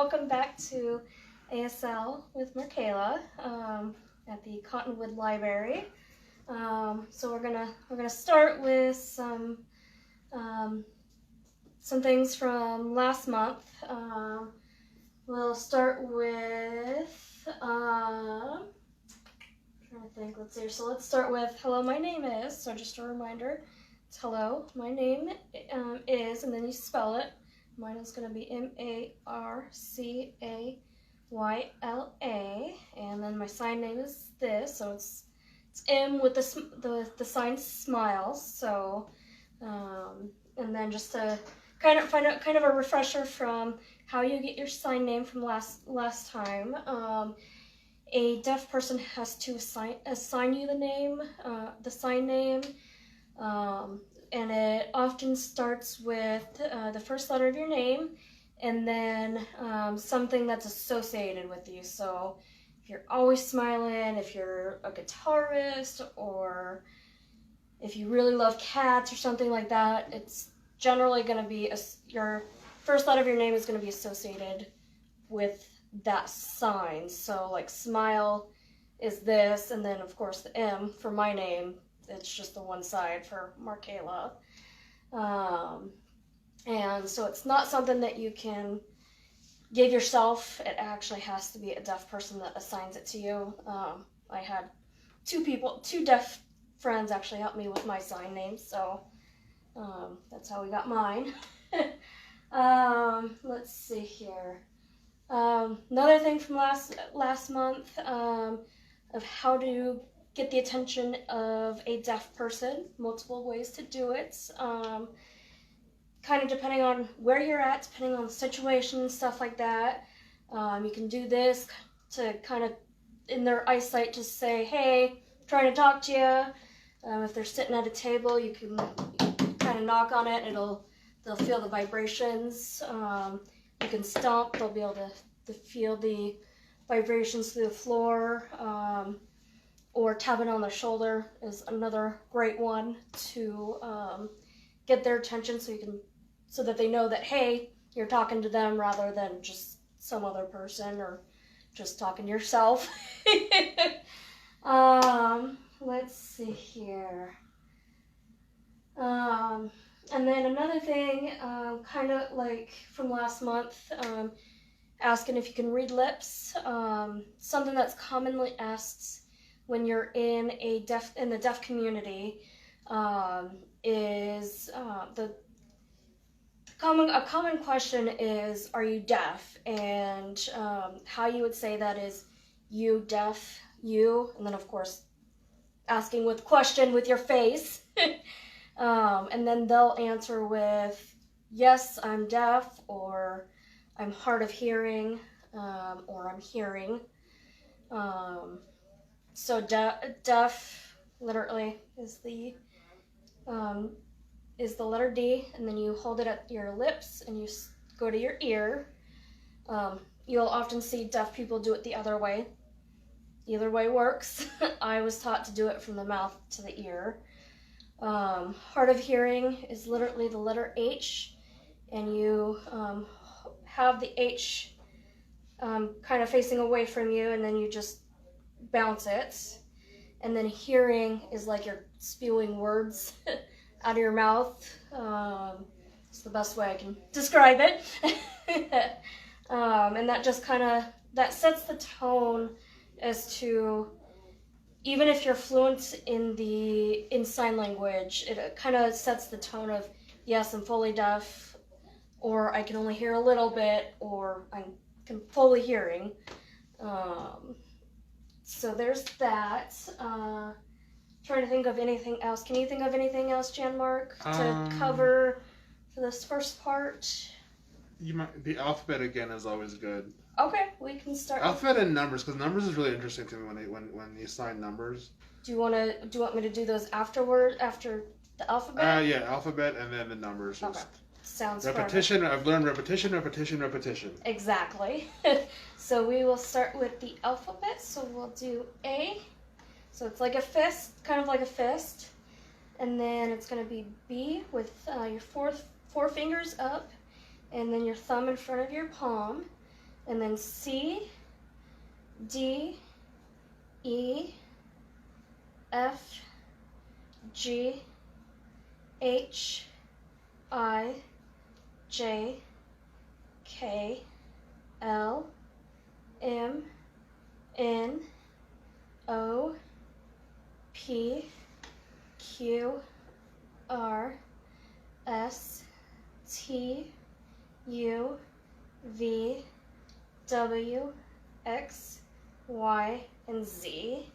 welcome back to ASL with Marcayla at the Cottonwood Library. So we're gonna start with some things from last month. We'll start with trying to think. Let's see. So let's start with hello. My name is. So just a reminder. It's hello. My name is, and then you spell it. Mine is going to be Marcayla, and then my sign name is this, so it's M with the sign smiles. So, and then just to kind of find out kind of a refresher from how you get your sign name from last time. A deaf person has to assign you the sign name. And it often starts with the first letter of your name and then something that's associated with you. So if you're always smiling, if you're a guitarist, or if you really love cats or something like that, it's generally going to be your first letter of your name is going to be associated with that sign. So like smile is this, and then of course the M for my name. It's just the one side for Marcayla. And so it's not something that you can give yourself. It actually has to be a deaf person that assigns it to you. I had two deaf friends actually help me with my sign name, so that's how we got mine. Let's see here. Another thing from last month of how to get the attention of a deaf person. Multiple ways to do it. Kind of depending on where you're at, depending on the situation and stuff like that. You can do this to kind of, in their eyesight, just say, hey, I'm trying to talk to you. If they're sitting at a table, you can kind of knock on it. They'll feel the vibrations. You can stomp. They'll be able to feel the vibrations through the floor. Or tapping on their shoulder is another great one to get their attention, so that they know that, hey, you're talking to them rather than just some other person or just talking to yourself. Let's see here. And then another thing, kind of like from last month, asking if you can read lips. Something that's commonly asked when you're in the deaf community is a common question is, are you deaf? And how you would say that is, you deaf, you, and then of course asking with question with your face. And then they'll answer with, yes, I'm deaf, or I'm hard of hearing, or I'm hearing. So deaf literally is the letter D, and then you hold it at your lips and you go to your ear. You'll often see deaf people do it the other way. Either way works. I was taught to do it from the mouth to the ear. Hard of hearing is literally the letter H, and you have the H kind of facing away from you, and then you just bounce it. And then hearing is like you're spewing words out of your mouth. It's the best way I can describe it. And that just that sets the tone as to, even if you're fluent in sign language, it kind of sets the tone of, yes, I'm fully deaf, or I can only hear a little bit, or I'm fully hearing. So there's that. Trying to think of anything else. Can you think of anything else, Jan-Mark, to cover for this first part? The alphabet again is always good. Okay, we can start. Alphabet and numbers, because numbers is really interesting to me when you assign numbers. Do you want me to do those after the alphabet? Yeah, alphabet and then the numbers. Okay. Sounds repetition. perfect. I've learned repetition. Exactly. So we will start with the alphabet. So we'll do A. So it's like a fist, kind of like a fist. And then it's going to be B with your four fingers up, and then your thumb in front of your palm. and then C, D, E, F, G, H, I, J, K, L, M, N, O, P, Q, R, S, T, U, V, W, X, Y, and Z.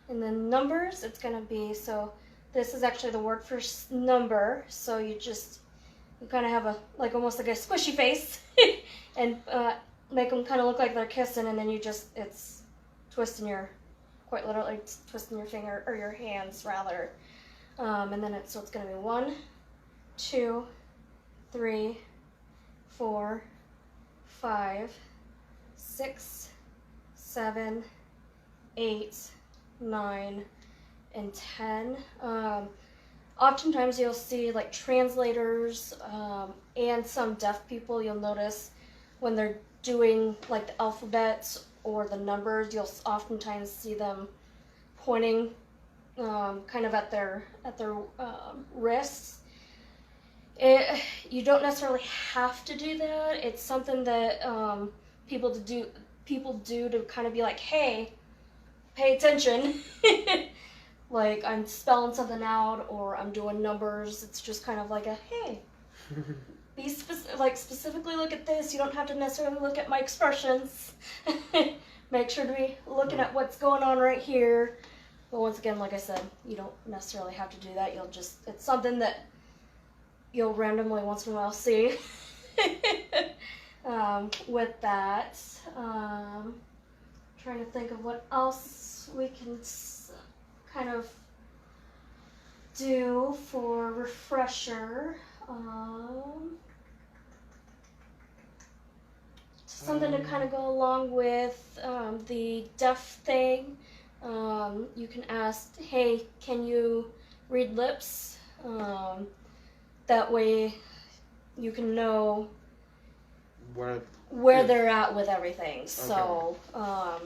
And then numbers, it's going to be, so this is actually the word for number, so you kind of have a, like almost like a squishy face, and make them kind of look like they're kissing, and then it's twisting quite literally twisting your finger, or your hands rather. And then so it's going to be 1, 2, 3, 4, 5, 6, 7, 8, 9, and 10. Oftentimes you'll see like translators and some deaf people, you'll notice when they're doing like the alphabet or the numbers, you'll oftentimes see them pointing kind of at their wrists. You don't necessarily have to do that. It's something that people do to kind of be like, hey, pay attention. Like I'm spelling something out or I'm doing numbers. It's just kind of like a hey, be specifically look at this. You don't have to necessarily look at my expressions. Make sure to be looking at what's going on right here. But once again, like I said, you don't necessarily have to do that. It's something that you'll randomly once in a while see. With that, trying to think of what else we can kind of do for refresher. Something to kind of go along with the deaf thing. You can ask, hey, can you read lips? That way you can know where they're at with everything. Okay. So, can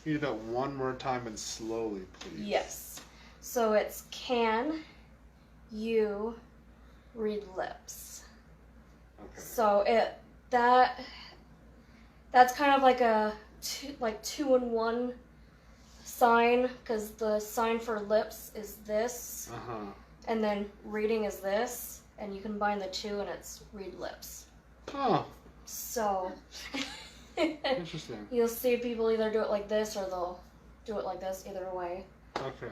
you do that one more time and slowly, please? Yes. So it's can you read lips? Okay. So that's kind of like a 2-in-1 sign, because the sign for lips is this, and then reading is this, and you combine the two and it's read lips. Huh. So interesting. You'll see people either do it like this or they'll do it like this, either way. Okay.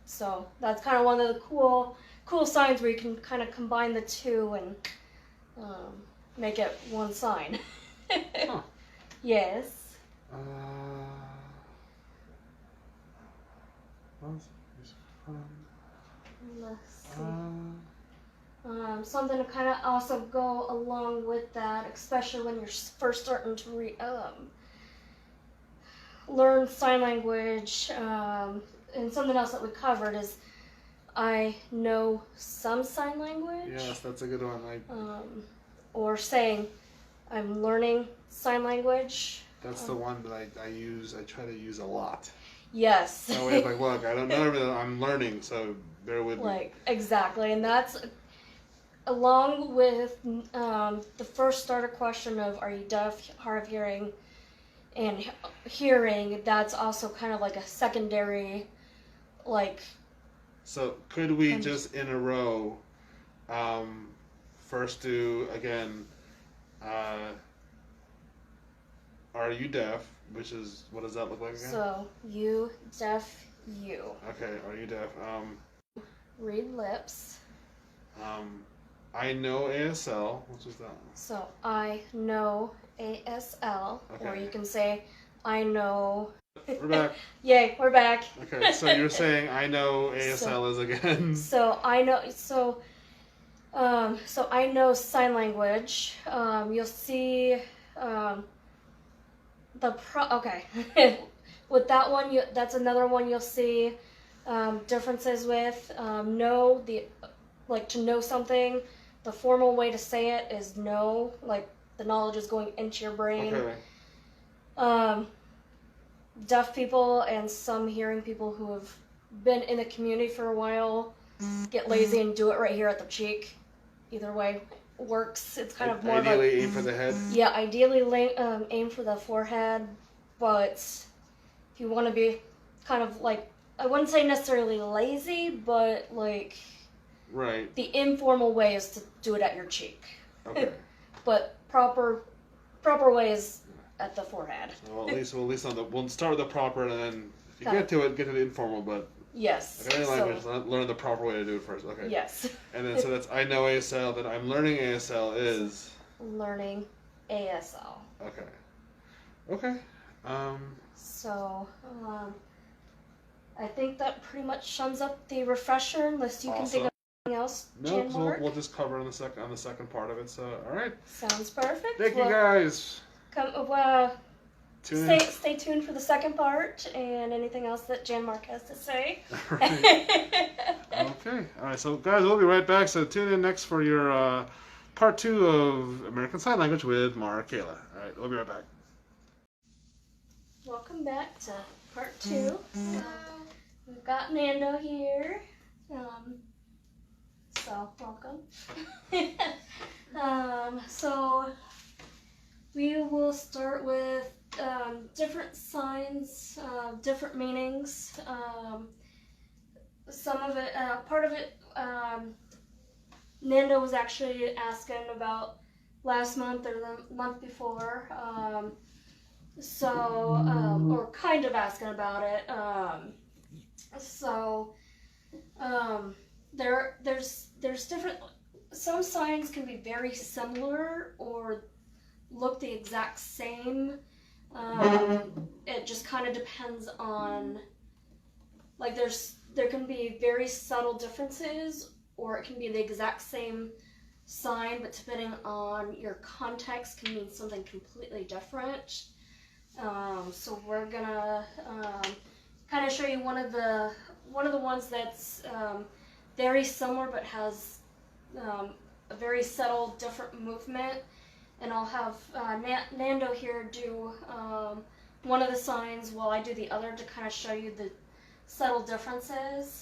So that's kind of one of the cool signs where you can kind of combine the two and make it one sign. Huh. Yes. Let's see. Something to kind of also go along with that, especially when you're first starting to learn sign language, and something else that we covered is I know some sign language. Yes, that's a good one. Or saying I'm learning sign language. That's the one that I try to use a lot. Yes. That way, like, look, I don't know everything. I'm learning, so bear with me. Exactly, and that's along with the first starter question of are you deaf, hard of hearing, and hearing. That's also kind of like a secondary, like. So could we just in a row, first do again, are you deaf? Which is, what does that look like again? So, you, deaf, you. Okay, are you deaf? Read lips. I know ASL. Which is that? So, I know ASL. Okay. Or you can say, I know. We're back. Yay, we're back. Okay, so you're saying I know ASL is again. So, I know, so I know sign language. You'll see, okay. With that one, that's another one you'll see differences with. To know something, the formal way to say it is no, like the knowledge is going into your brain. Okay. Deaf people and some hearing people who have been in the community for a while get lazy and do it right here at the cheek. Either way works. It's kind of more ideally aim for the head. Yeah, ideally aim for the forehead, but if you want to be kind of like, I wouldn't say necessarily lazy, but like right. The informal way is to do it at your cheek. Okay. But proper way is at the forehead. Well, at least we'll start with the proper, and then if you get to the informal. But yes. like any language, learn the proper way to do it first. Okay. Yes. And then so that's I know ASL. Then I'm learning ASL is learning ASL. Okay. Okay. So I think that pretty much sums up the refresher, unless you can think of anything else. No, so we'll just cover on the second part of it. So all right. Sounds perfect. Thank you guys. Stay tuned for the second part and anything else that Jan Mark has to say. Okay. All right. So guys, we'll be right back. So tune in next for your part 2 of American Sign Language with Marcayla. All right. We'll be right back. Welcome back to part 2. We've got Nando here. So welcome. So we will start with different signs, different meanings. Some of it, part of it, Nando was actually asking about last month or the month before. Or kind of asking about it. There's different. Some signs can be very similar or look the exact same. It just kind of depends on, like, there can be very subtle differences, or it can be the exact same sign, but depending on your context can mean something completely different. So we're gonna kind of show you one of the ones that's very similar but has a very subtle different movement. And I'll have Nando here do one of the signs while I do the other to kind of show you the subtle differences.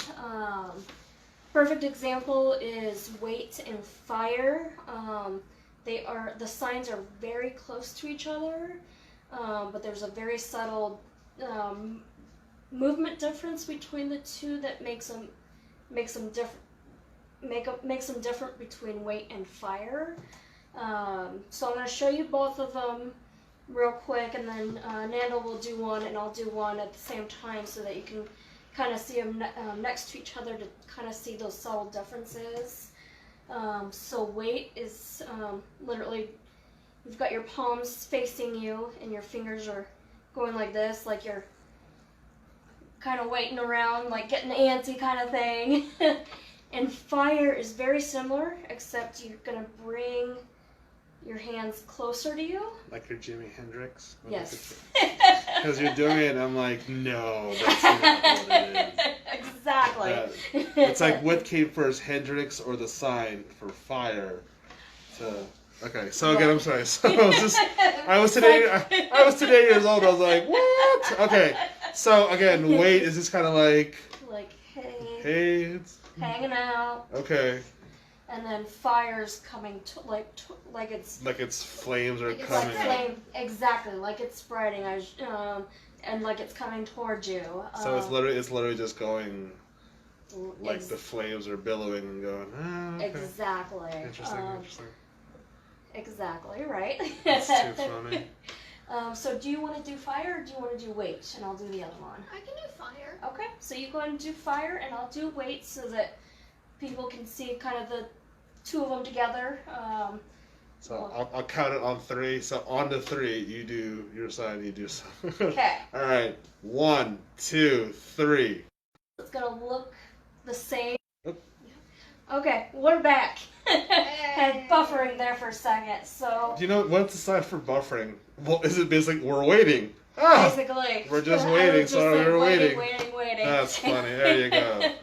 Perfect example is wait and fire. The signs are very close to each other, but there's a very subtle movement difference between the two that makes them different between wait and fire. So I'm going to show you both of them real quick, and then Nando will do one and I'll do one at the same time so that you can kind of see them next to each other to kind of see those subtle differences. So wait is literally, you've got your palms facing you and your fingers are going like this, like you're kind of waiting around, like getting antsy kind of thing. And fire is very similar, except you're going to bring your hands closer to you. Like you're Jimi Hendrix? Yes. Because you're doing it, I'm like, no, that's not what it is. Exactly. It's like what came first, Hendrix or the sign for fire? So, okay, so again, I'm sorry. So I was today years old. I was like, what? Okay, so again, wait is just kind of like hey, it's hanging out. Okay. And then fire's coming like it's flames are like coming. Exactly, like it's spreading, and like it's coming towards you. So it's literally just going, like the flames are billowing and going. Oh, okay. Exactly. Interesting. Exactly right. That's too funny. So do you want to do fire or do you want to do wait? And I'll do the other one. I can do fire. Okay, so you go and do fire and I'll do wait so that people can see kind of the two of them together. So I'll count it on 3. So on to 3, you do your sign, you do something. Okay. All right. 1, 2, 3. It's gonna look the same. Oop. Okay, we're back. Had buffering there for a second. So. Do you know what's the sign for buffering? Well, is it basically we're waiting? Ah, basically. We're just waiting. So we're waiting. Waiting. That's funny. There you go.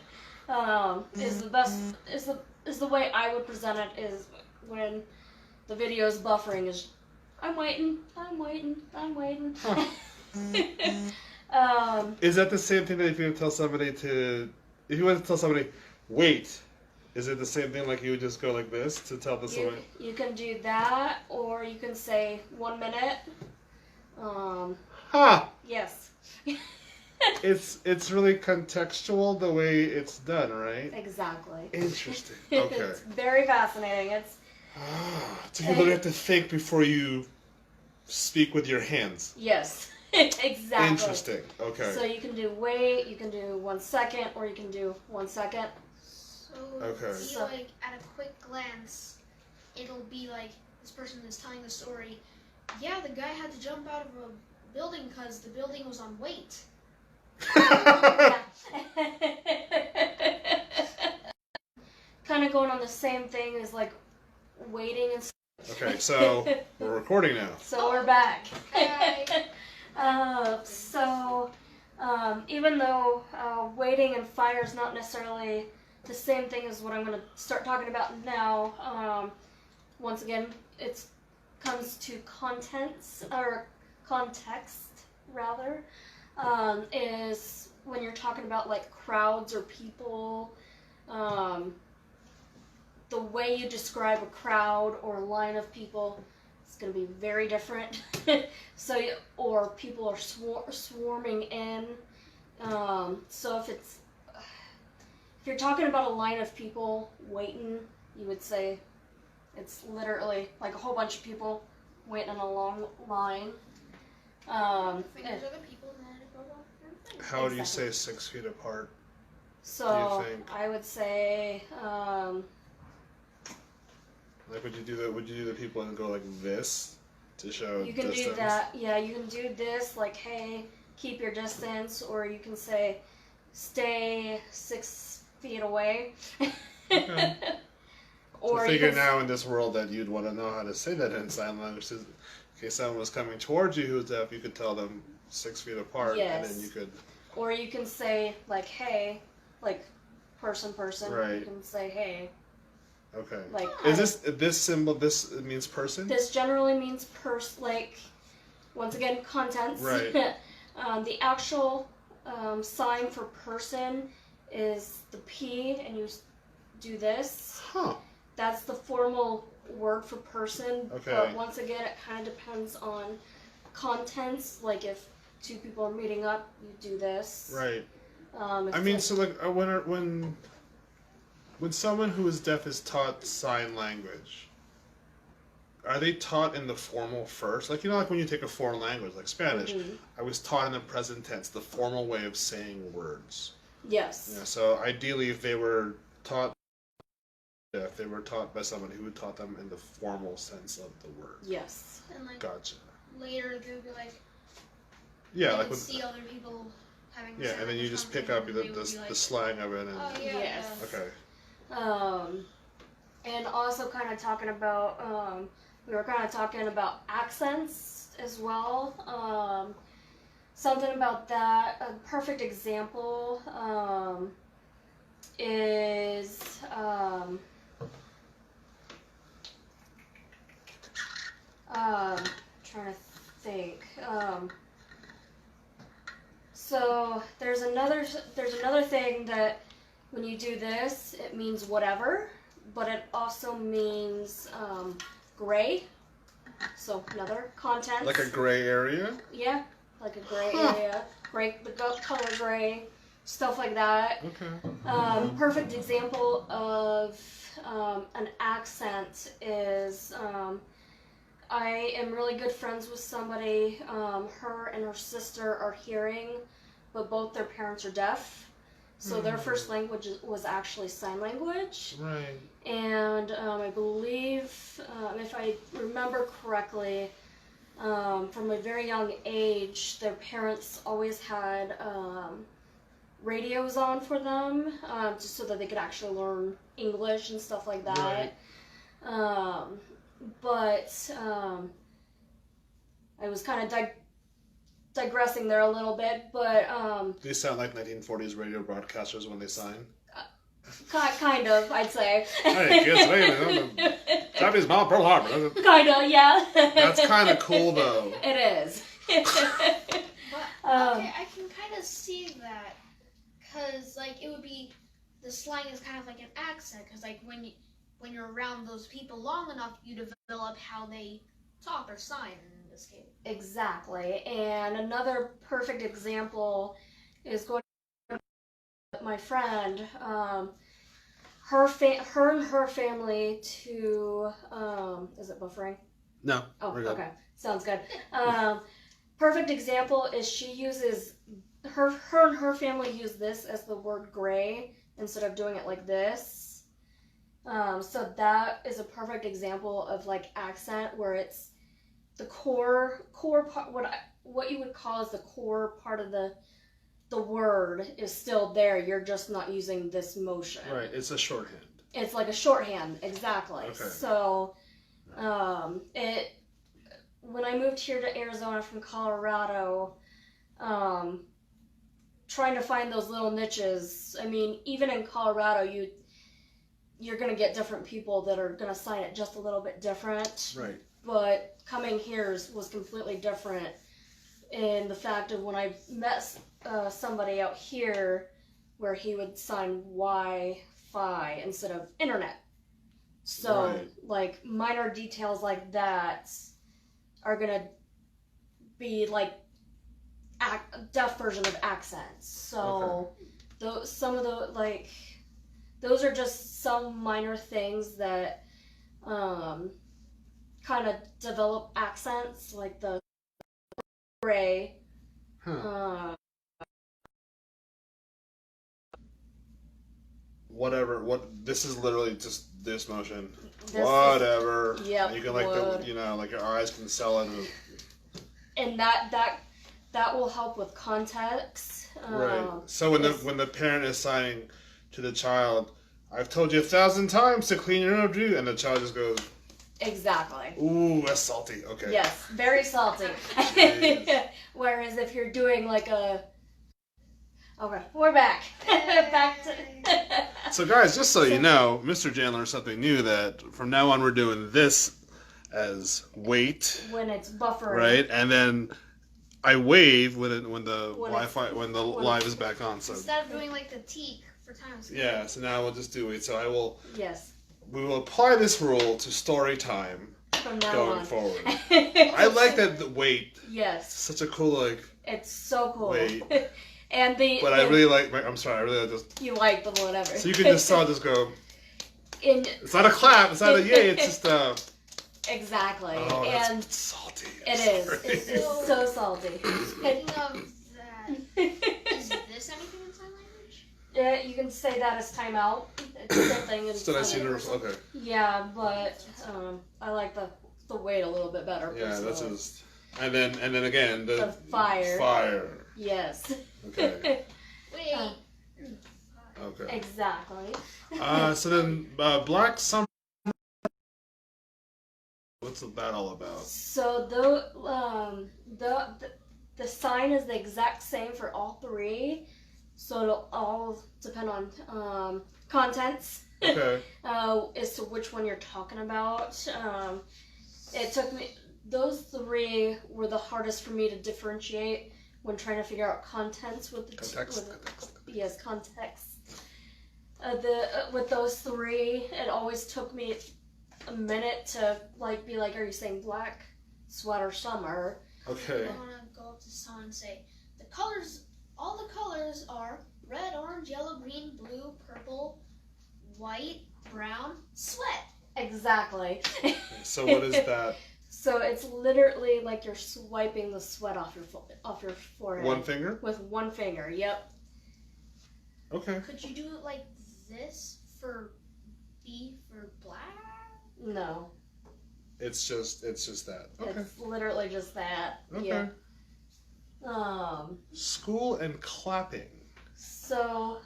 Is the best is the way I would present it is when the video is buffering is I'm waiting. I'm waiting. I'm waiting. Huh. Is that the same thing that if you tell somebody to, if you want to tell somebody, wait, is it the same thing like you would just go like this to tell the somebody? You can do that, or you can say 1 minute. Huh. Yes. It's really contextual the way it's done, right? Exactly. Interesting. Okay. It's very fascinating. It's so you literally have to think before you speak with your hands. yes. Exactly. Interesting. Okay. So you can do wait, you can do 1 second, or you can do 1 second. So Okay. be like at a quick glance, it'll be like this person is telling the story. Yeah, the guy had to jump out of a building because the building was on weight. Kind of going on the same thing as like waiting and stuff. Okay, so we're recording now. So we're back. Okay. Even though waiting and fire is not necessarily the same thing as what I'm going to start talking about now, once again, it comes to contents, or context, rather, is when you're talking about like crowds or people, the way you describe a crowd or a line of people is going to be very different. Or people are swarming in. So if you're talking about a line of people waiting, you would say it's literally like a whole bunch of people waiting in a long line. Fingers are the people and then it goes on. How do you say 6 feet apart? So do you think? I would say, Like, would you do the people and go like this to show you can distance? do that. Yeah, you can do this, like, hey, keep your distance, or you can say, stay 6 feet away. Okay. Or So you figure can, now in this world that you'd want to know how to say that in sign language. In case someone was coming towards you who's deaf, you could tell them 6 feet apart, and then you could. Or you can say, like, hey, like, person. Right. You can say, hey. Okay. Like, Is this symbol? This means person. This generally means like, once again, contents. Right. The actual sign for person is the P, and you do this. Huh. That's the formal word for person. Okay. But once again, it kind of depends on contents. Like, if 2 people are meeting up, you do this. Right. I mean, so like when someone who is deaf is taught sign language, are they taught in the formal first? Like, like when you take a foreign language, like Spanish, Mm-hmm. I was taught in the present tense, the formal way of saying words. Yes. Yeah, so ideally, if they were taught deaf, they were taught by someone who taught them in the formal sense of the word. Yes. And like Gotcha. later they'll be like, Yeah, they like would when, see other people having the yeah, same and then you just pick up the slang of it. And, oh yeah. Yes. okay. And also kind of talking about, we were kind of talking about accents as well. Something about that, a perfect example is, trying to think. So there's another thing that when you do this, it means whatever, but it also means gray. So another content. Like a gray area? Yeah, like a gray Huh. area. The color gray, stuff like that. Okay. Perfect example of an accent is I am really good friends with somebody. Her and her sister are hearing, but both their parents are deaf. So their first language was actually sign language. Right. And I believe, if I remember correctly, from a very young age, their parents always had radios on for them, just so that they could actually learn English and stuff like that. Right. But I was kind of digressing there a little bit, but They sound like 1940s radio broadcasters when they sign. Kind of, I'd say. Hey, kids, wait a minute. Japanese bomb Pearl Harbor. Kind of, yeah. That's kind of cool, though. It is. But okay, I can kind of see that, cause like it would be, the slang is kind of like an accent, cause like when you're around those people long enough, you develop how they talk or sign in this case. Exactly. And another perfect example is going to my friend. Her and her family to is it buffering? No. Oh, we're good. okay. Sounds good. Perfect example is she uses her and her family use this as the word gray instead of doing it like this. So that is a perfect example of like accent where it's the core part, what you would call as the core part of the word is still there. You're just not using this motion. Right. It's a shorthand. It's like a shorthand, exactly. Okay. So, when I moved here to Arizona from Colorado, trying to find those little niches. I mean, even in Colorado, you're gonna get different people that are gonna sign it just a little bit different. Right. But coming here was completely different in the fact of when I met somebody out here where he would sign Wi-Fi instead of internet. So, Right. like, minor details like that are going to be, like, a deaf version of accents. So, some of the, like, those are just some minor things that kind of develop accents, like the gray. Huh. Whatever. This is literally just this motion. Whatever. Yep. You can like like your eyes can sell it. And that will help with context. Right. So when the parent is signing to the child, I've told you 1,000 times to clean your own do, and the child just goes. Exactly. Ooh, that's salty. Okay. Yes, very salty. Whereas if you're doing like a... Okay, we're back. Back to... So guys, just so you know, Mr. Jan learned something new that from now on we're doing this as wait. When it's buffering. Right? And then I wave when the live is back on. So instead of doing like the teak for times. Yeah, so now we'll just do wait. So I will... Yes. We will apply this rule to story time from now going on. forward. I like that the wait. Yes. Such a cool It's so cool. Wait. And But I really like. I'm sorry. I really like this. You like the whatever. So you can just go. It's not a clap. It's not a yay. It's just a. Exactly. Oh, and that's salty. It is. It's so salty. Speaking of that, is this anything in sign language? Yeah, you can say that as timeout. It's the same thing. Did I see the okay? Yeah, but I like the wait a little bit better. Yeah, personally. that's just. And then again the fire. Fire. Yes. Okay. Wait. Okay. Exactly. So then Black Summer. What's that all about? So the sign is the exact same for all three. So it'll all depend on contents. Okay. As to which one you're talking about. It took me. Those three were the hardest for me to differentiate when trying to figure out contents with the context. Yes, context. With those three, it always took me a minute to be like, are you saying black, sweater, summer? Okay. I want to go up to someone and say, all the colors are red, orange, yellow, green, blue, purple, white, brown, sweat. Exactly. So what is that? So it's literally like you're swiping the sweat off your forehead. One finger? With one finger, yep. Okay. Could you do it like this for B for black? No. It's just that. Okay. It's literally just that. Okay. Yeah. School and clapping. So,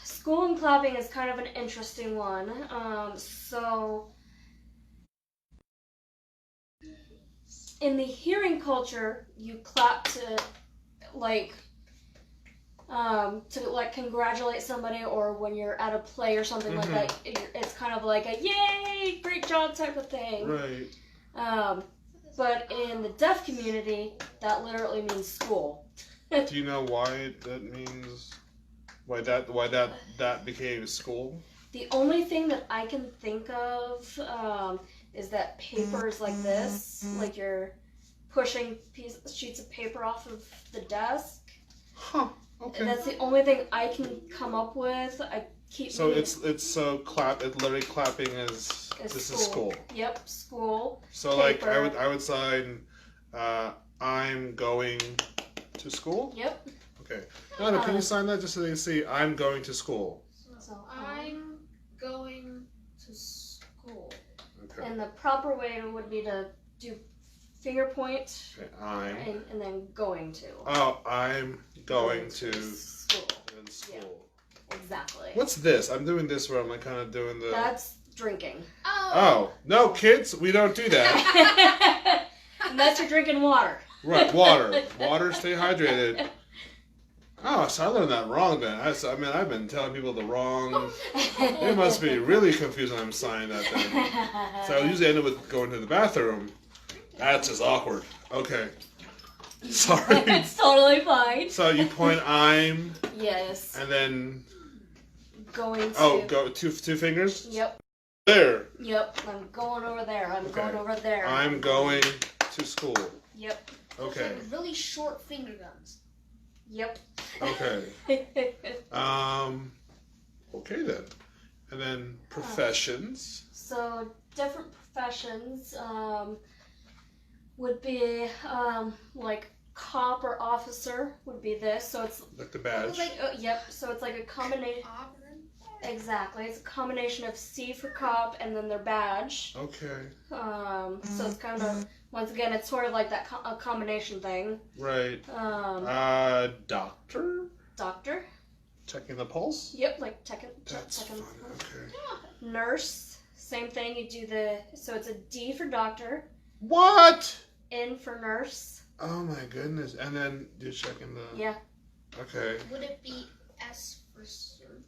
school and clapping is kind of an interesting one. So in the hearing culture, you clap to to like congratulate somebody, or when you're at a play or something like that, it's kind of like a yay, great job type of thing. Right. But in the deaf community, that literally means school. Do you know why that means? Why that became school? The only thing that I can think of is that papers like this, like you're pushing sheets of paper off of the desk. Huh. Okay. And that's the only thing I can come up with. I keep. So it's literally clapping is this is school. Yep, school. So paper. like I would sign, I'm going to school. Yep. Okay. No, can you sign that just so they can see I'm going to school? So I'm going to school. Okay. And the proper way would be to do finger point. Okay. I'm. And then going to. Oh, I'm going to school. In school. Yeah, exactly. What's this? I'm doing this where I'm like kind of doing the. That's drinking. Oh no, kids, we don't do that. Unless you're drinking water. Right, water. Water, stay hydrated. Oh, so I learned that wrong then. I mean, I've been telling people the wrong. It must be really confusing when I'm signing that thing. So I usually end up with going to the bathroom. That's just awkward. Okay. Sorry. It's totally fine. So you point I'm. Yes. And then. Going to. Oh, go two fingers? Yep. There. Yep. I'm going over there. I'm going over there. I'm going to school. Yep. Okay. Like really short finger guns. Yep. Okay. Okay then. And then professions. So different professions would be like cop or officer would be this. So it's like the badge. Yep. So it's like a combination. Exactly. It's a combination of C for cop and then their badge. Okay. So it's kind of once again it's sort of like that a combination thing. Right. Doctor. Doctor. Checking the pulse. Yep, like checking. That's fun. Okay. Nurse. Same thing. You do so it's a D for doctor. What? N for nurse. Oh my goodness! And then you're checking the. Yeah. Okay. Would it be S for surgeon?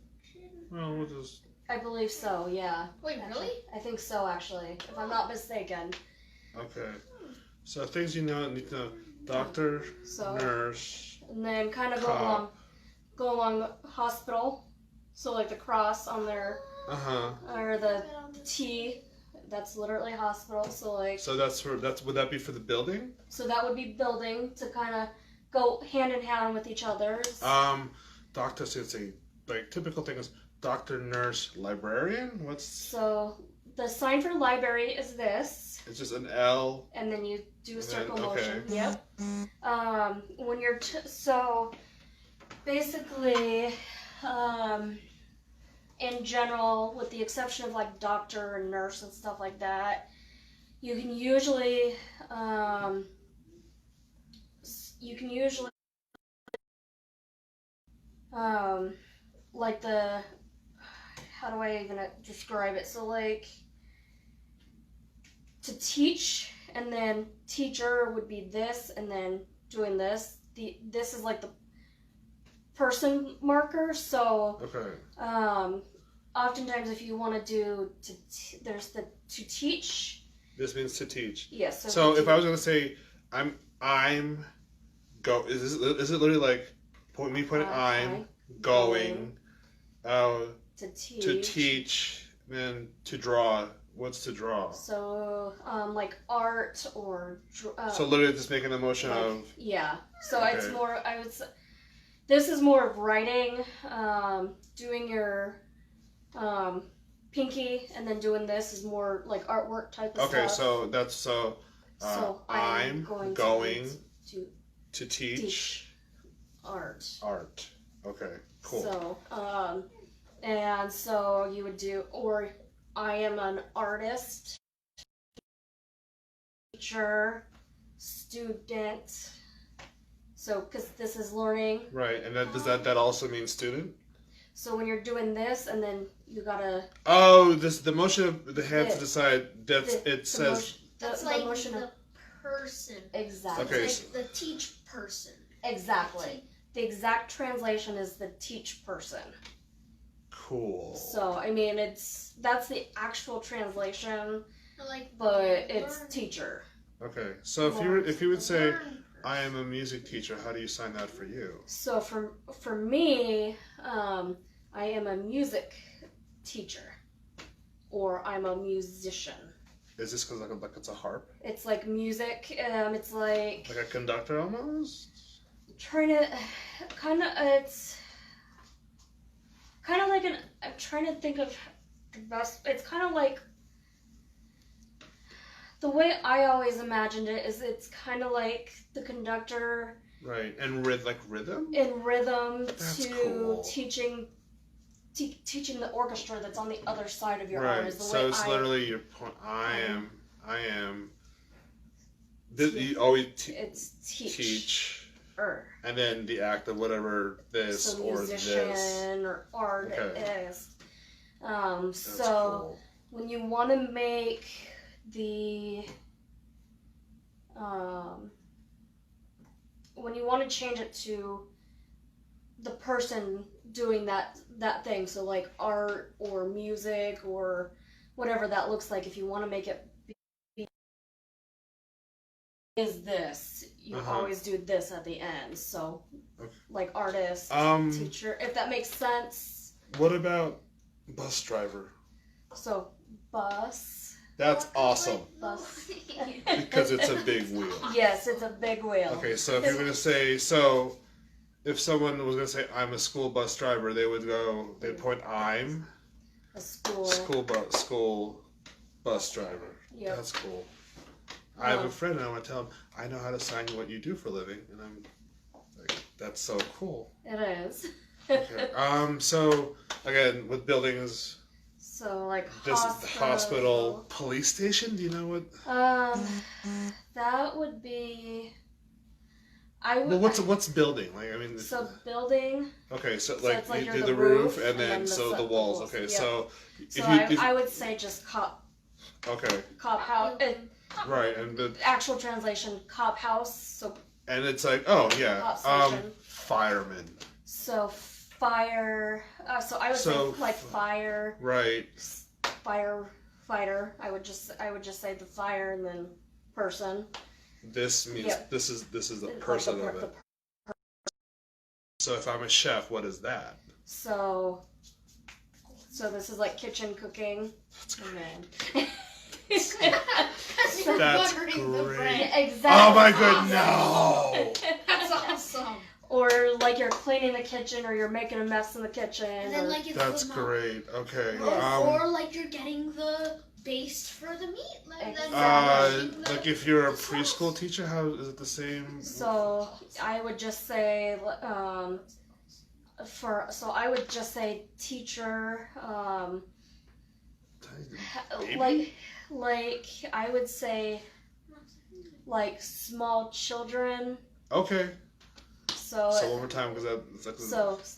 Well, we'll just. I believe so. Yeah. Wait, really? I think so. Actually, if I'm not mistaken. Okay. So things you need to know: doctor, nurse. And then kind of cop. go along the hospital. So like the cross on their. Or the T. That's literally hospital. So like. So would that be for the building? So that would be building to kind of go hand in hand with each other. Doctor, so it's a like typical thing is doctor, nurse, librarian. What's so the sign for library is this. It's just an L. And then you do a circle motion. Okay. Yep. When you're so basically. In general, with the exception of like doctor and nurse and stuff like that, you can usually like the how do I even describe it? So like to teach and then teacher would be this and then doing this. This is like the person marker, so oftentimes if you want to do there's the to teach. This means to teach. Yes. So if I was gonna say is it literally like pointing I'm going to teach then to draw. What's to draw? So like art or so literally just making the motion of so it's more I would say this is more of writing, doing your pinky, and then doing this is more like artwork type of stuff. Okay, so that's so I'm going to teach art. Art. Okay, cool. So and so you would do, or I am an artist, teacher, student. So, because this is learning. Right, and does that also mean student? So when you're doing this, and then you gotta. Oh, the motion of the hand to the side. That's like the person. Exactly. Okay. It's like the teach person. Exactly. the exact translation is the teach person. Cool. So I mean, that's the actual translation, Like, but it's teacher. Okay, so if you would say, I am a music teacher, how do you sign that for you? So for me, I am a music teacher, or I'm a musician. Is this because like it's a harp? It's like music. It's like Like a conductor almost? trying to it's kind of like I'm trying to think of the best. It's kind of like the way I always imagined it is it's kind of like the conductor. Right, and like rhythm? In rhythm. That's to cool. teaching the orchestra that's on the other side of your right. arm. Is the So way it's literally your point. I am. You always it's teach. Er. And then the act of whatever this So or musician this. or artist. That's So cool. when you want to make when you want to change it to the person doing that thing, so like art or music or whatever that looks like, if you want to make it be is this, you always do this at the end. So like artist, teacher, if that makes sense. What about bus driver? So bus. That's awesome. Bus. Because it's a big wheel. Yes, it's a big wheel. Okay, so if you're going to say, if someone was going to say, I'm a school bus driver, they'd point, I'm a school bus driver. Yep. That's cool. I have a friend and I want to tell him, I know how to sign what you do for a living. And I'm like, that's so cool. It is. Okay. So, again, with buildings, so like hospital, police station, do you know what? That would be... Well, what's building? Like, I mean... So building... Okay, so it's like you do the roof and then the walls. Okay, yep. So... I would say just cop... Okay. Cop house. Right, and the... Actual translation, cop house, so... And it's like, oh, yeah, fireman. So fire... so I would say, like, fire... Right. Firefighter. I would just say the fire and then person. This means this is the person of it. So if I'm a chef, what is that? So this is like kitchen cooking. That's great. That's great. Yeah, exactly. Oh my god, no! That's awesome. Or like you're cleaning the kitchen, or you're making a mess in the kitchen. And then like it's that's great. Okay. Or like you're getting the base for the meat. Like if you're a preschool teacher, how is it the same? So I would just say I would just say teacher. Like I would say like small children. Okay. So one more time, because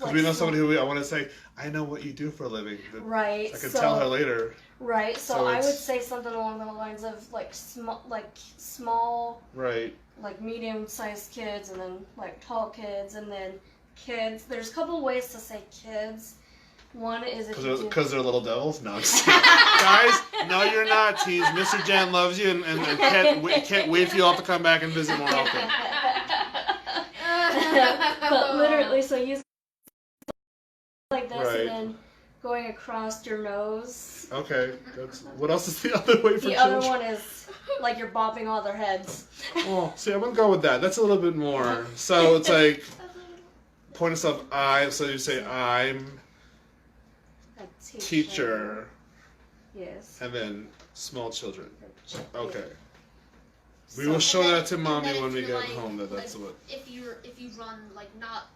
like we know somebody who I want to say, I know what you do for a living. Right. I can tell her later. Right. So I would say something along the lines of like small. Right. Like medium-sized kids, and then like tall kids, and then kids. There's a couple ways to say kids. One is because they're little devils. No, guys. No, you're not. Teens. Mr. Jan loves you, and can't wait for you all to come back and visit more often. But literally, so use like this, right. And then going across your nose. Okay. What else is the other way for children? The other one is like you're bopping all their heads. Oh, see, I'm gonna go with that. That's a little bit more. So it's like point us up. So you say I'm a teacher. Yes. And then small children. Okay. We will show that to mommy when we get home. That's what. If you run like not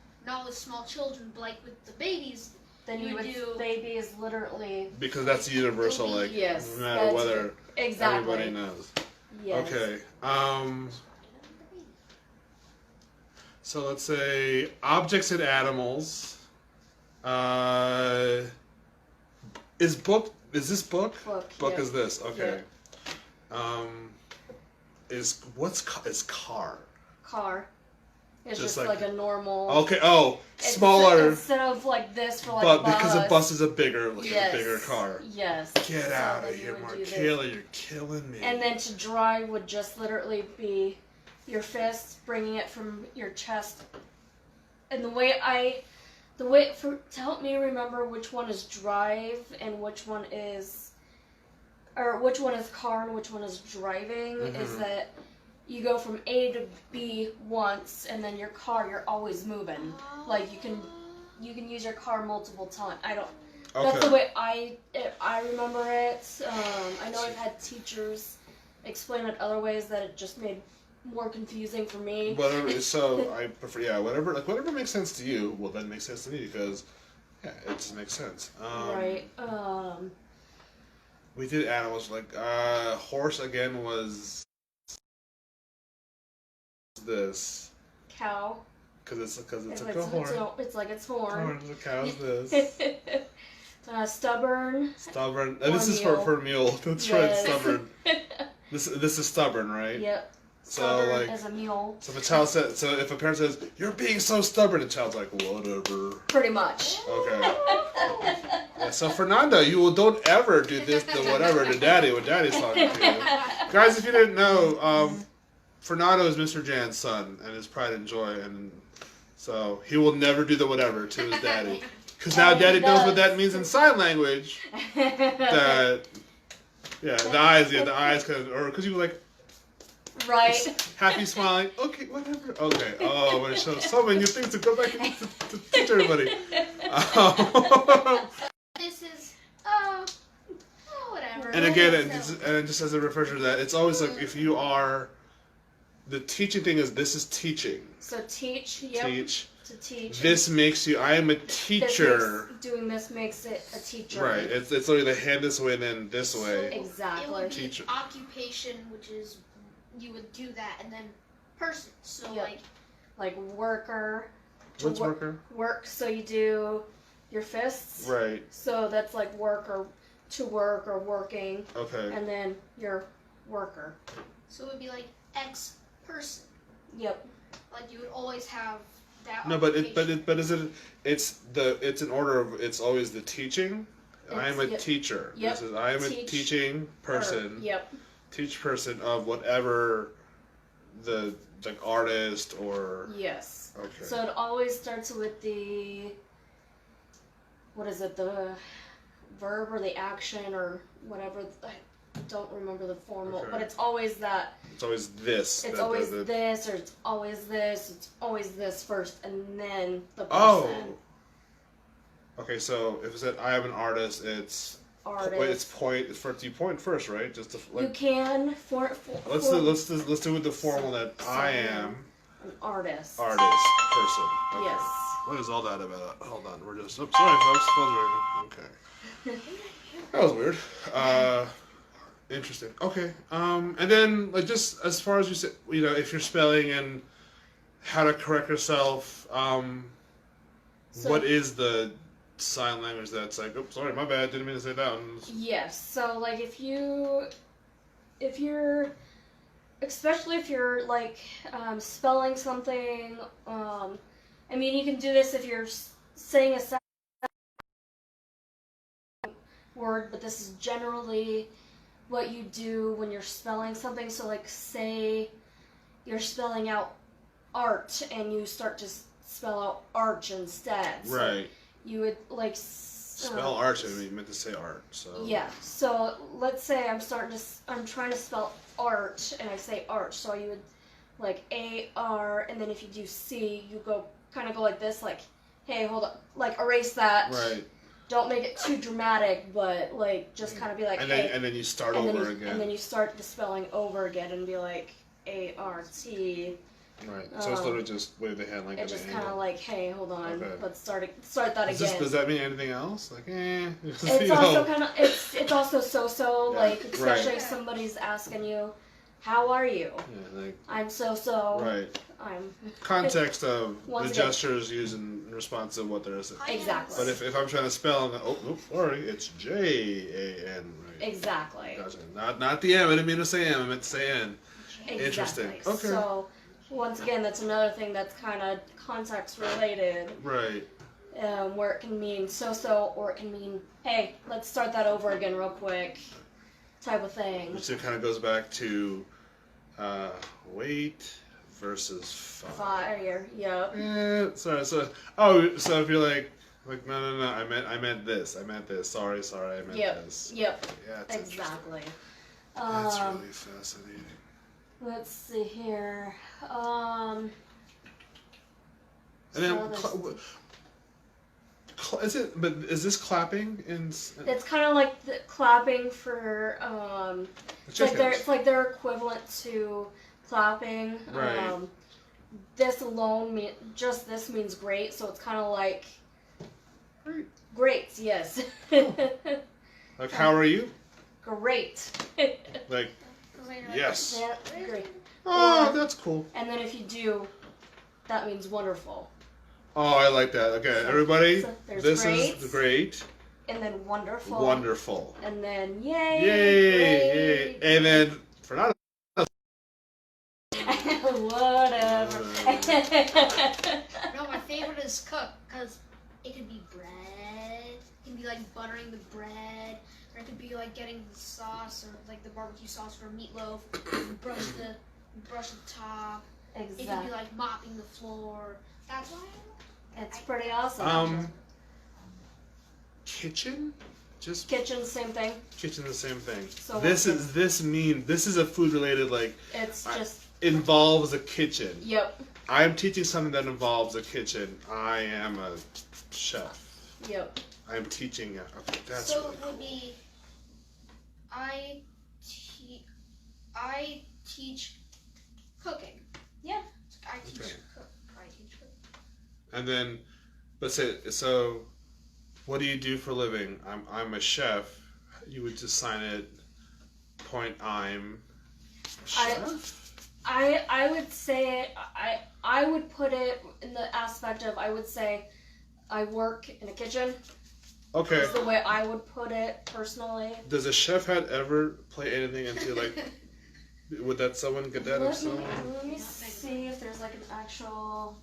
with small children, but like with the babies, then you would do baby is literally because that's universal. Like yes, no matter whether exactly everybody knows. Yes. Okay. So let's say objects and animals. Is this book? Book yeah. is this. Okay. Yeah. Is car? Car. It's Just just like a normal. Okay. Oh, smaller. Instead of like this for like But a bus. because a bus is a bigger, Yes. a bigger car. Yes. Get So out then of you here, would do this. Marcayla! You're killing me. And then to drive would just literally be your fist bringing it from your chest. And to help me remember which one is drive and which one is car and which one is driving is that you go from A to B once, and then your car you're always moving. Like you can use your car multiple times. That's the way I remember it. I know I've had teachers explain it other ways that it just made more confusing for me. Whatever. So I prefer whatever makes sense to you. Well, that makes sense to me because it just makes sense. Right. We did animals horse again was this Cow. because it's like a horn. It's like its horn. The cow is this. Stubborn. Stubborn. And this is for mule. That's right. Stubborn. This is stubborn, right? Yep. So Stubborn as a mule. So if a parent says you're being so stubborn, the child's like whatever. Pretty much. Okay. Yeah, so Fernando, don't ever do this to whatever to Daddy when Daddy's talking to you. Guys, if you didn't know, Fernando is Mr. Jan's son and his pride and joy, and so he will never do the whatever to his daddy. Because now Daddy knows what that means in sign language. That the eyes kind of, or because you were like. Right. Happy smiling. Okay, whatever. Okay. Oh, when it shows so many new things to go back and to teach everybody. This is whatever. And again, just as a refresher to that, it's always like if you are the teaching thing is this is teaching. So teach. Yep. Teach. To teach. This makes you. I am a teacher. Doing this makes it a teacher. Right. It's literally the hand this way and then this way. Exactly. It would be Teacher. occupation, which is you would do that, and then person. So like worker. What's worker? Work. So you do your fists. Right. So that's like work or to work or working. Okay. And then your worker. So it would be like X person. Yep. Like you would always have that. No, but is it? It's an order of. It's always the teaching. I am a teacher. Yep. This is I am a teaching person. Yep. Teach person of whatever the artist or. Yes. Okay. So it always starts with the. What is it? The verb or the action or whatever. I don't remember the formal, but it's always that. It's always this. It's always this, or it's always this. It's always this first, and then the person. Oh. Okay, so if it said I am an artist, it's artist. Wait, it's you point first, right? Just to, you can let's do with the formal that I am an artist. Artist person. Okay. Yes. What is all that about? Hold on, we're just. Oh, sorry, folks. Okay. That was weird. Interesting. Okay. And then like just as far as you said, if you're spelling and how to correct yourself, what is the sign language that's like? Oh, sorry, my bad. Didn't mean to say that one. Yes. So like if you're, especially if you're like spelling something. I mean, you can do this if you're saying a word, but this is generally what you do when you're spelling something. So like say you're spelling out art and you start to spell out arch instead. So right. You would like spell arch. I mean, meant to say art. So yeah. So let's say I'm trying to spell art and I say arch. So you would like AR, and then if you do C, you kind of go like this, like, hey, hold up, like erase that. Right. Don't make it too dramatic, but like just kind of be like, and hey. Then you start over again. And then you start the spelling over again and be like ART. Right. So it's literally just wave the hand like it's just kind of like, hey, hold on, let's start that again. Does that mean anything else? Like, It's also kind of it's also so like especially if somebody's asking you, how are you? Yeah, like I'm so. Right. I'm. Context of the gestures used in response to what they're saying. Exactly. But if I'm trying to spell, sorry, it's JAN. Right? Exactly. Gotcha. Not the M. I didn't mean to say M. I meant to say N. Exactly. Interesting. Okay. So once again, that's another thing that's kind of context related. Right. Where it can mean so, or it can mean, hey, let's start that over again real quick, type of thing. Which then kind of goes back to wait versus fire. Yep. So if you're like no, I meant this, sorry, I meant this. Yep. Yeah, it's Exactly. That's really fascinating. Let's see here. And then is this clapping in? It's kind of like the clapping for it's like they're equivalent to clapping. Right. This alone just this means great, so it's kind of like Great. Great, yes. Like, how are you? Great. Like, yes. Yeah, great. Oh, that's cool. And then if you do, that means wonderful. Oh, I like that. Okay, everybody, this great, is great. And then wonderful. Wonderful. And then yay. Yay. And then for not. Whatever. No, my favorite is cook, because it could be bread, it can be like buttering the bread, or it could be like getting the sauce, or like the barbecue sauce for meatloaf, and brush the top. Exactly. It could be like mopping the floor. That's why it's pretty awesome. Kitchen? Just kitchen, same thing. Kitchen, the same thing. So this is a food related, like, it's just involves a kitchen. Yep. I'm teaching something that involves a kitchen. I am a chef. Yep. I'm teaching. Okay, that's so really it cool. would be I teach cooking. Yeah. I teach Okay. cooking. And then, but say so. What do you do for a living? I'm a chef. You would just sign it. Point I'm a chef. I would say I would put it in the aspect of I would say I work in a kitchen. Okay. Is the way I would put it personally. Does a chef hat ever play anything into like? Would that someone get that? Let me see if there's like an actual,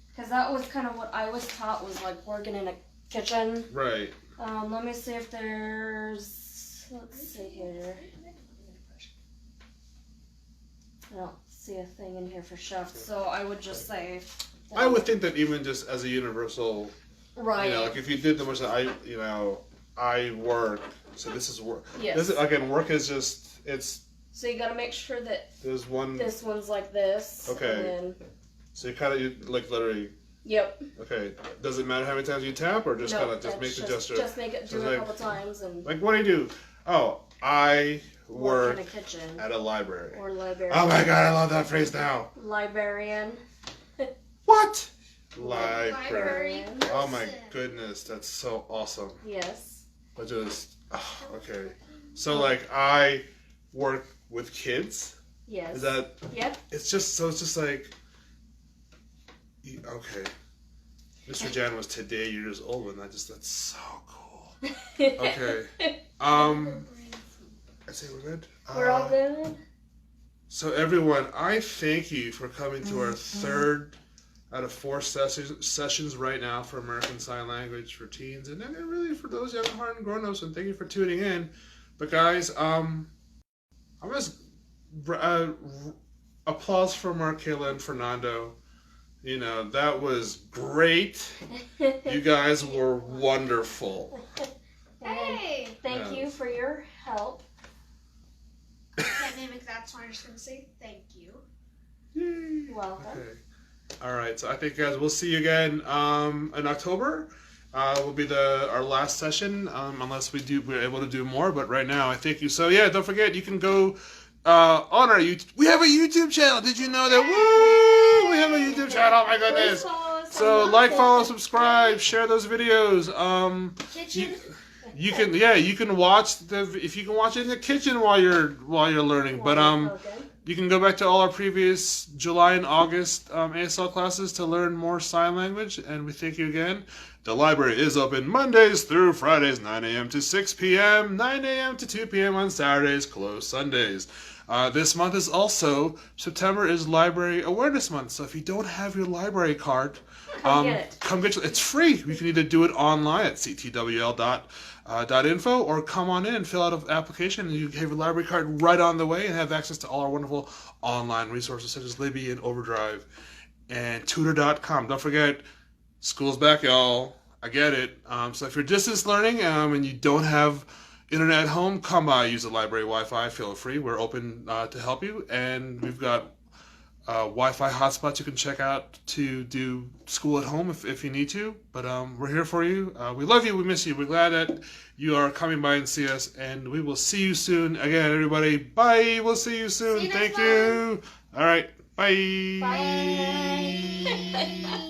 because that was kind of what I was taught was like working in a kitchen. Right. Let me see if there's. Let's see here. I don't see a thing in here for chef, so I would just say. I would think that even just as a universal, right? Like if you did the much that I work. So this is work. Yes. This is, again, work is just it's. So you got to make sure that there's one. This one's like this. Okay. And then, so you kind of like literally. Yep. Okay. Does it matter how many times you tap, or just kind of just make the gesture? Just make it do it a couple times and. Like, what do you do? Oh, I work in a kitchen. at a library. Or librarian. Oh my god, I love that phrase now. Librarian. What? Librarian. Library Oh my person. goodness, that's so awesome. Yes. I just okay. So like I work with kids. Yes. Is that? Yep. It's just like. Okay. Mr. Jan was today years old, and that's so cool. Okay. I say we're good. We're all good. So everyone, I thank you for coming to our third out of 4 sessions right now for American Sign Language for teens, and then really for those young at heart and grown-ups. And thank you for tuning in. But guys, I'm just applause for Marcayla and Fernando. That was great. You guys were wonderful. Hey! Thank you for your help. Can't mimic that, so I'm just gonna say thank you. Yay. Welcome. Okay. All right. So I think, guys, we'll see you again in October. Will be our last session, unless we're able to do more. But right now, I thank you. So yeah, don't forget, you can go on our YouTube. We have a YouTube channel. Did you know that? Woo! We have a YouTube channel. Oh my goodness. So like, follow, subscribe, share those videos. Kitchen. You can watch if you can watch it in the kitchen while you're learning. But you can go back to all our previous July and August ASL classes to learn more sign language. And we thank you again. The library is open Mondays through Fridays, 9 a.m. to 6 p.m., 9 a.m. to 2 p.m. on Saturdays, closed Sundays. This month is also, September is Library Awareness Month, so if you don't have your library card, Come get it. Come get it. It's free. You can either do it online at ctwl.info or come on in, fill out an application, and you have your library card right on the way and have access to all our wonderful online resources such as Libby and Overdrive and tutor.com. Don't forget, school's back, y'all. I get it. So if you're distance learning and you don't have internet at home, come by, use the library Wi-Fi. Feel free. We're open to help you, and we've got Wi-Fi hotspots you can check out to do school at home if you need to. But we're here for you. We love you. We miss you. We're glad that you are coming by and see us, and we will see you soon. Again, everybody, bye. We'll see you soon. See you Thank next you. All right. Bye. Bye.